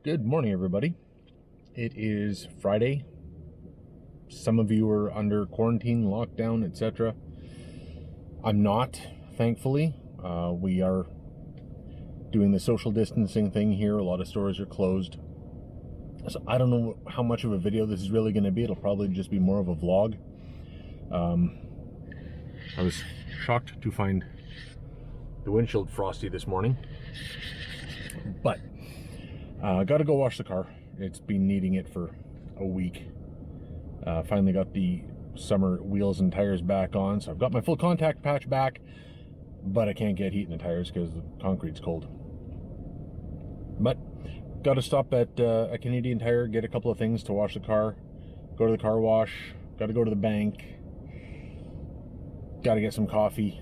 Good morning, everybody. It is Friday. Some of you are under quarantine, lockdown, etc. I'm not, thankfully. We are doing the social distancing thing here. A lot of stores are closed. So I don't know how much of a video this is really going to be. It'll probably just be more of a vlog. I was shocked to find the windshield frosty this morning. But got to go wash the car. It's been needing it for a week. Finally got the summer wheels and tires back on, so I've got my full contact patch back, but I can't get heat in the tires because the concrete's cold. But got to stop at a Canadian Tire, get a couple of things to wash the car, go to the car wash, got to go to the bank, got to get some coffee,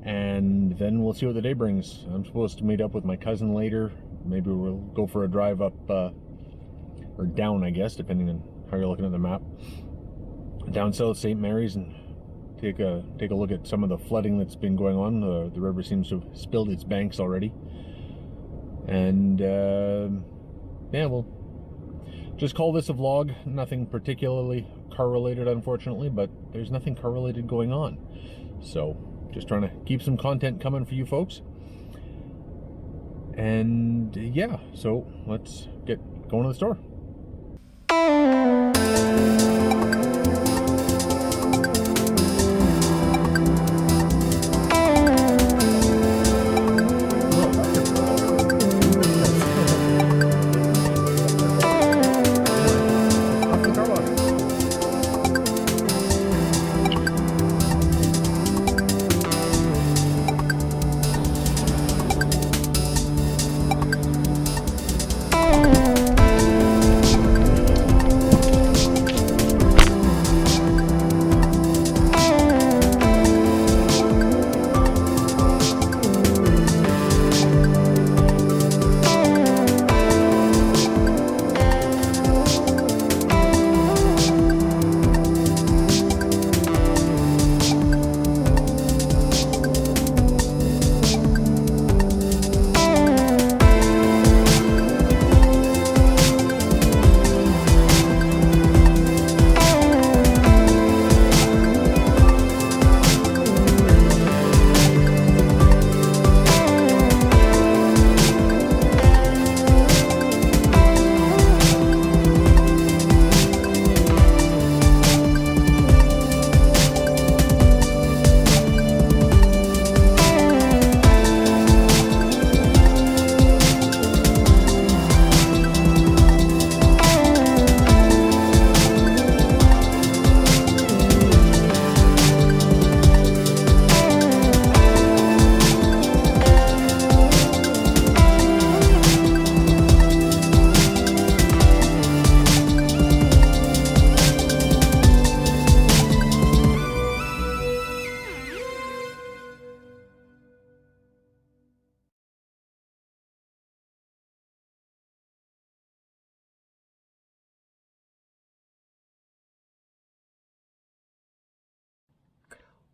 and then we'll see what the day brings. I'm supposed to meet up with my cousin later. Maybe we'll go for a drive up, or down, I guess, depending on how you're looking at the map, down south St. Mary's, and take a look at some of the flooding that's been going on. The river seems to have spilled its banks already. And yeah, we'll just call this a vlog. Nothing particularly car related, unfortunately, but there's nothing car related going on. So just trying to keep some content coming for you folks. And yeah, so let's get going to the store.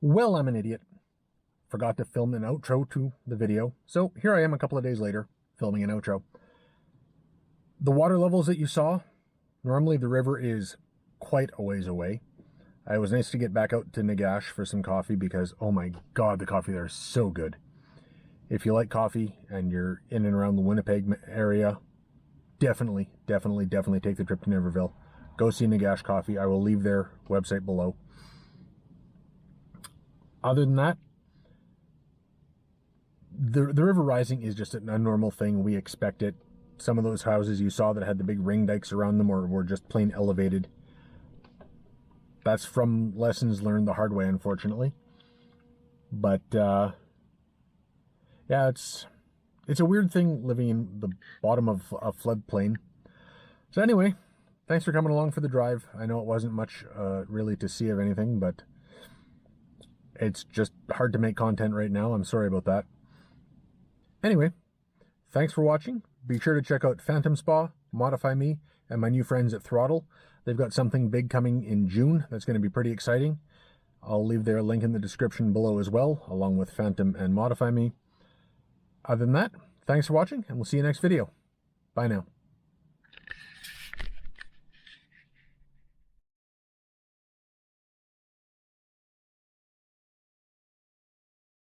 Well, I'm an idiot. Forgot to film an outro to the video. So here I am a couple of days later, filming an outro. The water levels that you saw, normally the river is quite a ways away. It was nice to get back out to Negash for some coffee because, oh my God, the coffee there is so good. If you like coffee and you're in and around the Winnipeg area, definitely take the trip to Niverville. Go see Negash Coffee. I will leave their website below. Other than that, the river rising is just a normal thing. We expect it. Some of those houses you saw that had the big ring dikes around them were just plain elevated. That's from lessons learned the hard way, unfortunately. But yeah, it's a weird thing living in the bottom of a floodplain. So anyway, thanks for coming along for the drive. I know it wasn't much really to see of anything, but it's just hard to make content right now. I'm sorry about that. Anyway, thanks for watching. Be sure to check out Phantom Spa, ModifyMe, and my new friends at Throdle. They've got something big coming in June that's going to be pretty exciting. I'll leave their link in the description below as well, along with Phantom and ModifyMe. Other than that, thanks for watching, and we'll see you next video. Bye now.